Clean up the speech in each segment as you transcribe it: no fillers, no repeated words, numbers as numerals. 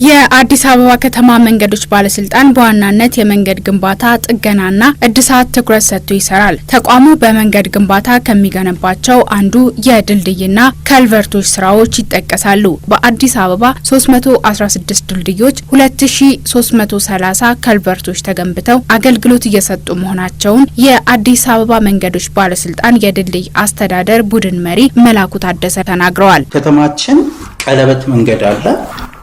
የአዲስ አበባ ከተማ መንገዶች ባለስልጣን በዋናነት የመንገድ ግንባታ ጥገናና እድሳት ትኩረት ሰጥቶ ይሰራል። ተቋሙ በመንገድ ግንባታ ከሚገነባቸው አንዱ የድልድይና ከልቨርቶች ስራዎች ይጠቀሳሉ። በአዲስ አበባ 316 ድልድዮች፣ 2330 ከልቨርቶች ተገንብተው አገልግሎት እየሰጡ መሆናቸውን የአዲስ አበባ መንገዶች ባለስልጣን የድልድይ አስተዳደር ቡድን መሪ መላኩ ታደሰ ተናግረዋል። ከተማችን ቀለበት መንገድ አለ።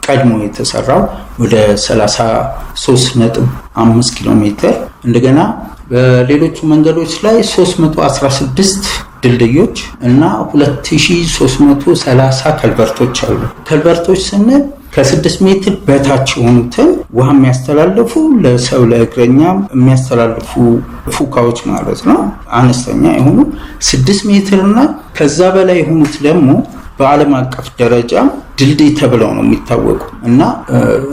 ቀድሞ የተሰራው ወደ 33.5 ኪሎ ሜትር እንደገና በሌሎቹ መንገዶች ላይ 316 ድልድዮች እና 2330 ከልቨርቶች አሉ። ከልቨርቶች ስንል ከ6 ሜትር በታች የሆኑትን ውሃ የሚያስተላልፉ ለሰው ለእግረኛ የሚያስተላልፉ ፉካዎች ማለት ነው። አነስተኛ የሆኑ 6 ሜትር እና ከዛ በላይ የሆኑት ደግሞ በዓለም አቀፍ ደረጃ ድልድይ ተብለው ነው የሚታወቁ እና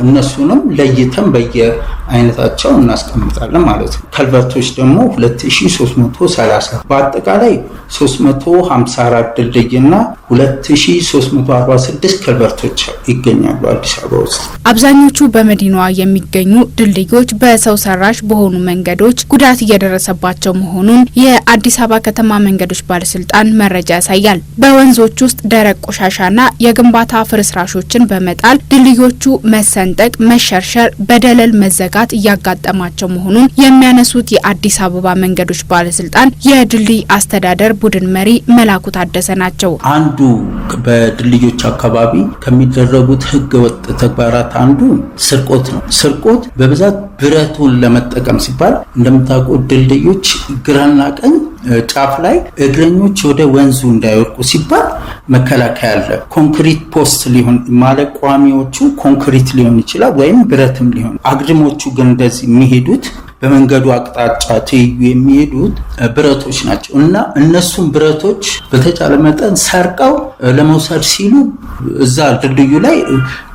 እነሱንም ለይተን በየአይነታቸው እናስቀምጣለን ማለት ነው። ከልቨርቶች ደግሞ 2330 በአጠቃላይ 354 ድልድይና 2346 ከልቨርቶች ይገኛሉ አዲስ አበባ ውስጥ። አብዛኞቹ በመዲናዋ የሚገኙ ድልድዮች በሰው ሰራሽ በሆኑ መንገዶች ጉዳት እየደረሰባቸው መሆኑን የአዲስ አበባ ከተማ መንገዶች ባለስልጣን መረጃ ያሳያል። በወንዞች ውስጥ ደረቅ ቆሻሻና የግንባታ ፍርስራሾችን በመጣል ድልድዮቹ መሰንጠቅ፣ መሸርሸር፣ በደለል መዘጋት እያጋጠማቸው መሆኑን የሚያነሱት የአዲስ አበባ መንገዶች ባለስልጣን የድልድይ አስተዳደር ቡድን መሪ መላኩ ታደሰ ናቸው። አንዱ በድልድዮች አካባቢ ከሚደረጉት ህገወጥ ተግባራት አንዱ ስርቆት ነው። ስርቆት በብዛት ብረቱን ለመጠቀም ሲባል እንደምታውቁት ድልድዮች ግራና ቀኝ ጫፍ ላይ እግረኞች ወደ ወንዙ እንዳይወርቁ ሲባል መከላከያ አለ። ኮንክሪት ፖስት ሊሆን ማለት ቋሚዎቹ ኮንክሪት ሊሆን ይችላል ወይም ብረትም ሊሆን፣ አግድሞቹ ግን እንደዚህ የሚሄዱት በመንገዱ አቅጣጫ ትይዩ የሚሄዱት ብረቶች ናቸው እና እነሱም ብረቶች በተቻለ መጠን ሰርቀው ለመውሰድ ሲሉ እዛ ድልድዩ ላይ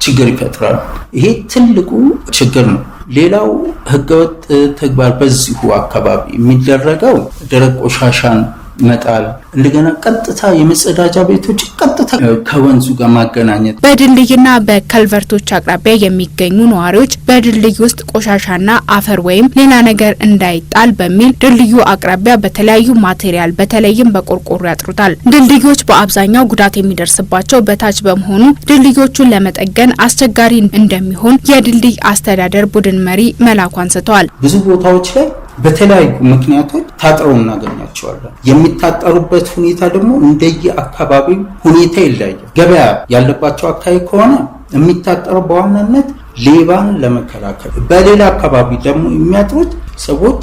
ችግር ይፈጥራሉ። ይሄ ትልቁ ችግር ነው። ሌላው ህገወጥ ተግባር በዚሁ አካባቢ የሚደረገው ደረቅ ቆሻሻን መጣል፣ እንደገና ቀጥታ የመጸዳጃ ቤቶች ቀጥታ ከወንዙ ጋር ማገናኘት። በድልድይና በከልቨርቶች አቅራቢያ የሚገኙ ነዋሪዎች በድልድይ ውስጥ ቆሻሻና አፈር ወይም ሌላ ነገር እንዳይጣል በሚል ድልድዩ አቅራቢያ በተለያዩ ማቴሪያል በተለይም በቆርቆሮ ያጥሩታል። ድልድዮች በአብዛኛው ጉዳት የሚደርስባቸው በታች በመሆኑ ድልድዮቹን ለመጠገን አስቸጋሪ እንደሚሆን የድልድይ አስተዳደር ቡድን መሪ መላኩ አንስተዋል። ብዙ ቦታዎች ላይ በተለያዩ ምክንያቶች ታጥረው እናገኛቸዋለን። የሚታጠሩበት ሁኔታ ደግሞ እንደየ አካባቢው ሁኔታ ይለያያል። ገበያ ያለባቸው አካባቢ ከሆነ የሚታጠረው በዋናነት ሌባን ለመከላከል፣ በሌላ አካባቢ ደግሞ የሚያጥሩት ሰዎች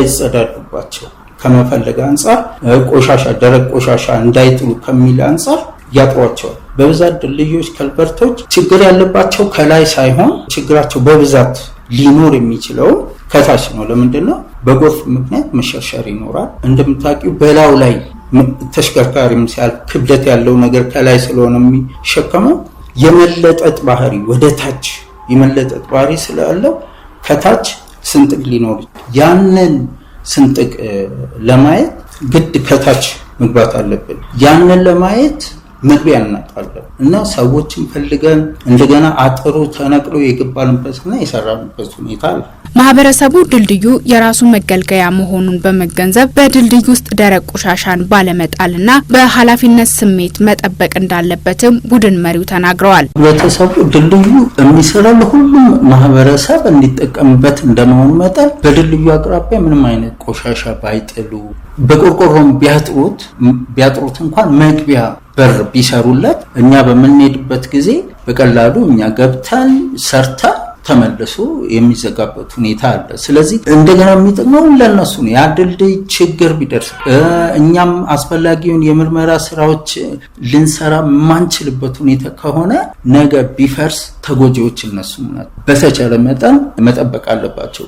እንዳይጸዳዱባቸው ከመፈለግ አንጻር ቆሻሻ ደረቅ ቆሻሻ እንዳይጥሉ ከሚል አንጻር ያጥሯቸዋል። በብዛት ድልድዮች፣ ከልቨርቶች ችግር ያለባቸው ከላይ ሳይሆን ችግራቸው በብዛት ሊኖር የሚችለው ከታች ነው። ለምንድነው? በጎርፍ ምክንያት መሸርሸር ይኖራል። እንደምታውቂው በላው ላይ ተሽከርካሪም ሲያልፍ ክብደት ያለው ነገር ከላይ ስለሆነ የሚሸከመው የመለጠጥ ባህሪ ወደ ታች የመለጠጥ ባህሪ ስላለው ከታች ስንጥቅ ሊኖር፣ ያንን ስንጥቅ ለማየት ግድ ከታች መግባት አለብን። ያንን ለማየት መግቢያ እናጣለን እና ሰዎችን ፈልገን እንደገና አጥሩ ተነቅሎ የገባንበትና የሰራንበት ሁኔታ አለ። ማህበረሰቡ ድልድዩ የራሱ መገልገያ መሆኑን በመገንዘብ በድልድዩ ውስጥ ደረቅ ቆሻሻን ባለመጣልና በኃላፊነት ስሜት መጠበቅ እንዳለበትም ቡድን መሪው ተናግረዋል። ህብረተሰቡ ድልድዩ የሚሰራው ለሁሉም ማህበረሰብ እንዲጠቀምበት እንደመሆኑ መጠን በድልድዩ አቅራቢያ ምንም አይነት ቆሻሻ ባይጥሉ፣ በቆርቆሮም ቢያጥሩት እንኳን መግቢያ በር ቢሰሩለት እኛ በምንሄድበት ጊዜ በቀላሉ እኛ ገብተን ሰርተን ተመልሶ የሚዘጋበት ሁኔታ አለ። ስለዚህ እንደገና የሚጠቅመው ለነሱ ነው። ያ ድልድይ ችግር ቢደርስ እኛም አስፈላጊውን የምርመራ ስራዎች ልንሰራ ማንችልበት ሁኔታ ከሆነ ነገ ቢፈርስ ተጎጂዎች እነሱ ናቸው። በተቻለ መጠን መጠበቅ አለባቸው።